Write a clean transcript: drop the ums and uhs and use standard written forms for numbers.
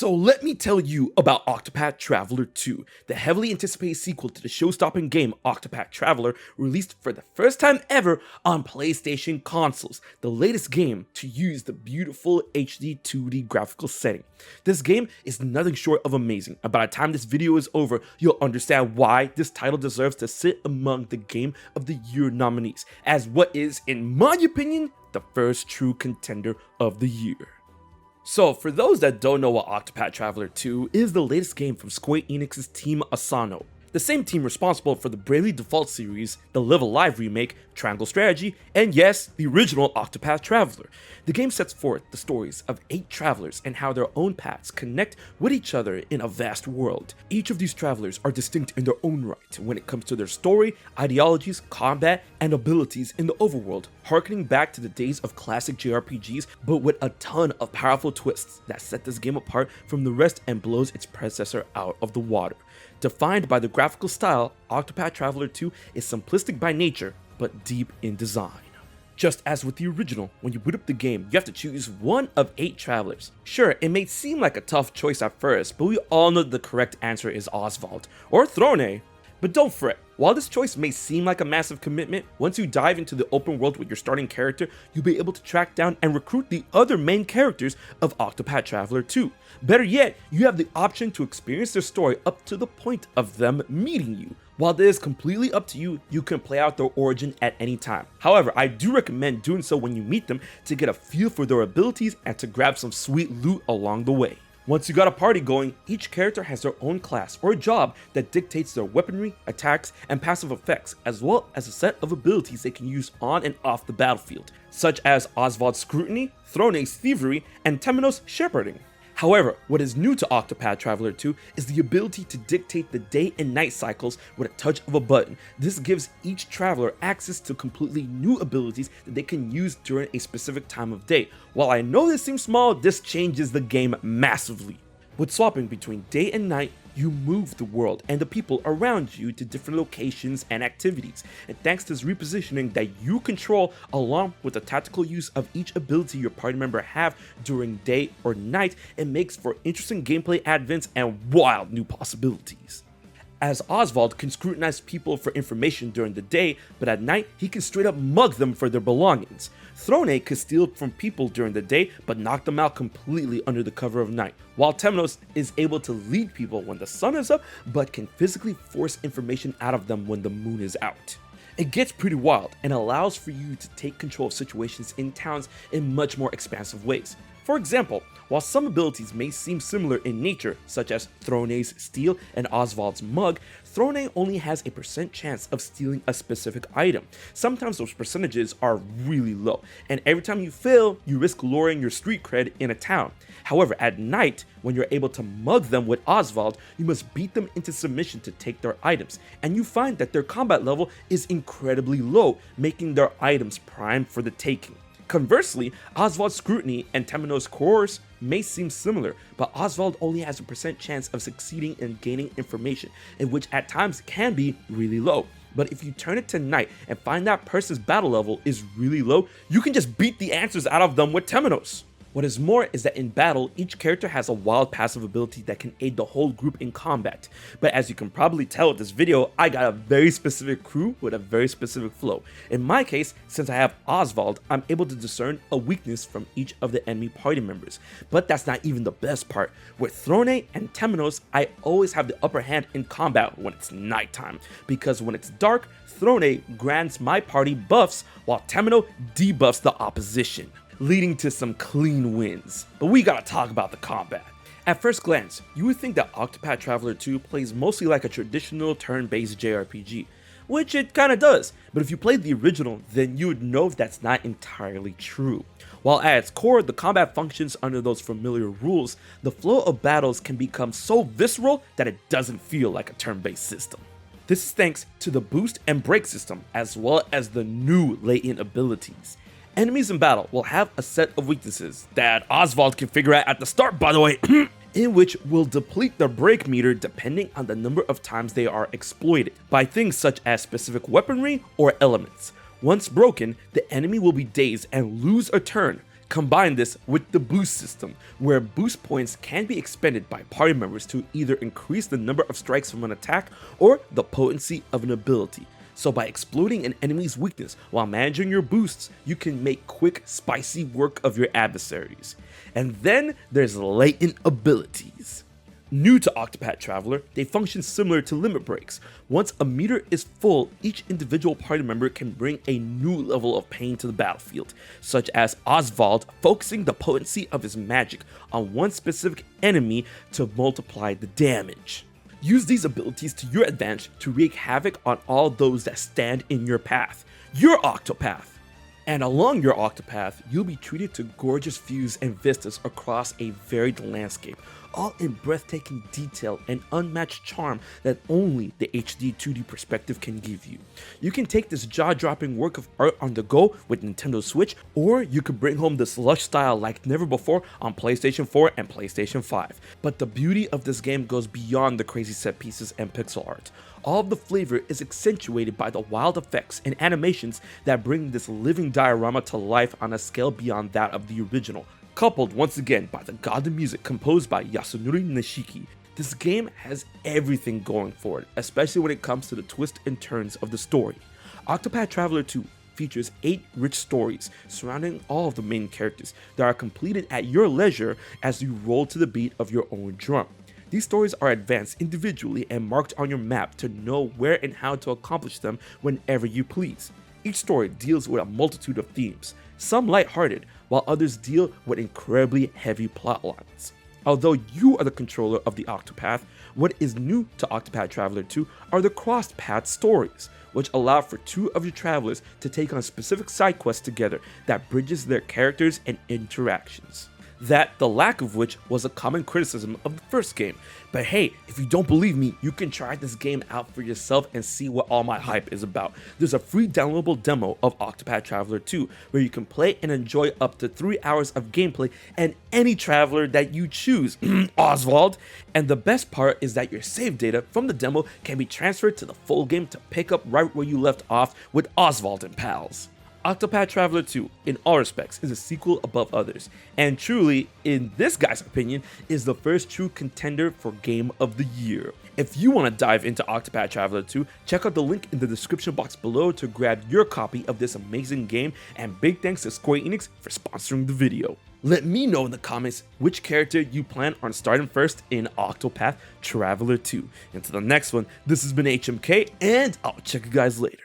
So let me tell you about Octopath Traveler 2, the heavily anticipated sequel to the show-stopping game Octopath Traveler, released for the first time ever on PlayStation consoles, the latest game to use the beautiful HD 2D graphical setting. This game is nothing short of amazing, and by the time this video is over, you'll understand why this title deserves to sit among the Game of the Year nominees, as what is, in my opinion, the first true contender of the year. So, for those that don't know what Octopath Traveler 2 is the latest game from Square Enix's Team Asano, the same team responsible for the Bravely Default series, the Live Alive remake, Triangle Strategy, and yes, the original Octopath Traveler. The game sets forth the stories of 8 travelers and how their own paths connect with each other in a vast world. Each of these travelers are distinct in their own right when it comes to their story, ideologies, combat, and abilities in the overworld, harkening back to the days of classic JRPGs, but with a ton of powerful twists that set this game apart from the rest and blows its predecessor out of the water. Defined by the graphical style, Octopath Traveler 2 is simplistic by nature, but deep in design. Just as with the original, when you boot up the game, you have to choose one of 8 travelers. Sure, it may seem like a tough choice at first, but we all know the correct answer is Oswald, or Throne. But don't fret, while this choice may seem like a massive commitment, once you dive into the open world with your starting character, you'll be able to track down and recruit the other main characters of Octopath Traveler 2. Better yet, you have the option to experience their story up to the point of them meeting you. While this is completely up to you, you can play out their origin at any time. However, I do recommend doing so when you meet them to get a feel for their abilities and to grab some sweet loot along the way. Once you got a party going, each character has their own class or job that dictates their weaponry, attacks, and passive effects, as well as a set of abilities they can use on and off the battlefield, such as Oswald's Scrutiny, Throne's Thievery, and Temenos' Shepherding. However, what is new to Octopath Traveler 2 is the ability to dictate the day and night cycles with a touch of a button. This gives each traveler access to completely new abilities that they can use during a specific time of day. While I know this seems small, this changes the game massively. With swapping between day and night, you move the world and the people around you to different locations and activities, and thanks to this repositioning that you control along with the tactical use of each ability your party member have during day or night, it makes for interesting gameplay advents and wild new possibilities. As Oswald can scrutinize people for information during the day, but at night he can straight up mug them for their belongings. Throne could steal from people during the day, but knock them out completely under the cover of night, while Temenos is able to lead people when the sun is up, but can physically force information out of them when the moon is out. It gets pretty wild and allows for you to take control of situations in towns in much more expansive ways. For example, while some abilities may seem similar in nature, such as Throne's Steal and Oswald's Mug, Throne only has a % chance of stealing a specific item. Sometimes those percentages are really low, and every time you fail, you risk lowering your street cred in a town. However, at night, when you're able to mug them with Oswald, you must beat them into submission to take their items, and you find that their combat level is incredibly low, making their items prime for the taking. Conversely, Oswald's Scrutiny and Temenos' Coerce may seem similar, but Oswald only has a % chance of succeeding in gaining information, in which at times can be really low. But if you turn it to night and find that person's battle level is really low, you can just beat the answers out of them with Temenos. What is more is that in battle, each character has a wild passive ability that can aid the whole group in combat. But as you can probably tell with this video, I got a very specific crew with a very specific flow. In my case, since I have Oswald, I'm able to discern a weakness from each of the enemy party members. But that's not even the best part. With Throne and Temenos, I always have the upper hand in combat when it's nighttime, because when it's dark, Throne grants my party buffs while Temenos debuffs the opposition, leading to some clean wins. But we gotta talk about the combat. At first glance, you would think that Octopath Traveler 2 plays mostly like a traditional turn-based JRPG, which it kinda does, but if you played the original, then you would know that's not entirely true. While at its core, the combat functions under those familiar rules, the flow of battles can become so visceral that it doesn't feel like a turn-based system. This is thanks to the boost and break system, as well as the new latent abilities. Enemies in battle will have a set of weaknesses that Oswald can figure out at the start, by the way, in which will deplete their break meter depending on the number of times they are exploited by things such as specific weaponry or elements. Once broken, the enemy will be dazed and lose a turn. Combine this with the boost system, where boost points can be expended by party members to either increase the number of strikes from an attack or the potency of an ability. So by exploiting an enemy's weakness while managing your boosts, you can make quick, spicy work of your adversaries. And then there's latent abilities. New to Octopath Traveler, they function similar to limit breaks. Once a meter is full, each individual party member can bring a new level of pain to the battlefield, such as Oswald focusing the potency of his magic on one specific enemy to multiply the damage. Use these abilities to your advantage to wreak havoc on all those that stand in your path. Your Octopath! And along your Octopath, you'll be treated to gorgeous views and vistas across a varied landscape, all in breathtaking detail and unmatched charm that only the HD 2D perspective can give you. You can take this jaw-dropping work of art on the go with Nintendo Switch, or you could bring home this lush style like never before on PlayStation 4 and PlayStation 5. But the beauty of this game goes beyond the crazy set pieces and pixel art. All of the flavor is accentuated by the wild effects and animations that bring this living diorama to life on a scale beyond that of the original, coupled once again by the god of music composed by Yasunori Nishiki. This game has everything going for it, especially when it comes to the twists and turns of the story. Octopath Traveler 2 features 8 rich stories surrounding all of the main characters that are completed at your leisure as you roll to the beat of your own drum. These stories are advanced individually and marked on your map to know where and how to accomplish them whenever you please. Each story deals with a multitude of themes, some lighthearted, while others deal with incredibly heavy plot lines. Although you are the controller of the Octopath, what is new to Octopath Traveler 2 are the crossed path stories, which allow for 2 of your travelers to take on specific side quests together that bridges their characters and interactions. That the lack of which was a common criticism of the first game. But hey, if you don't believe me, you can try this game out for yourself and see what all my hype is about. There's a free downloadable demo of Octopath Traveler 2 where you can play and enjoy up to 3 hours of gameplay and any traveler that you choose, Oswald. And the best part is that your save data from the demo can be transferred to the full game to pick up right where you left off with Oswald and pals. Octopath Traveler 2, in all respects, is a sequel above others, and truly, in this guy's opinion, is the first true contender for Game of the Year. If you want to dive into Octopath Traveler 2, check out the link in the description box below to grab your copy of this amazing game, and big thanks to Square Enix for sponsoring the video. Let me know in the comments which character you plan on starting first in Octopath Traveler 2. Until the next one, this has been HMK, and I'll check you guys later.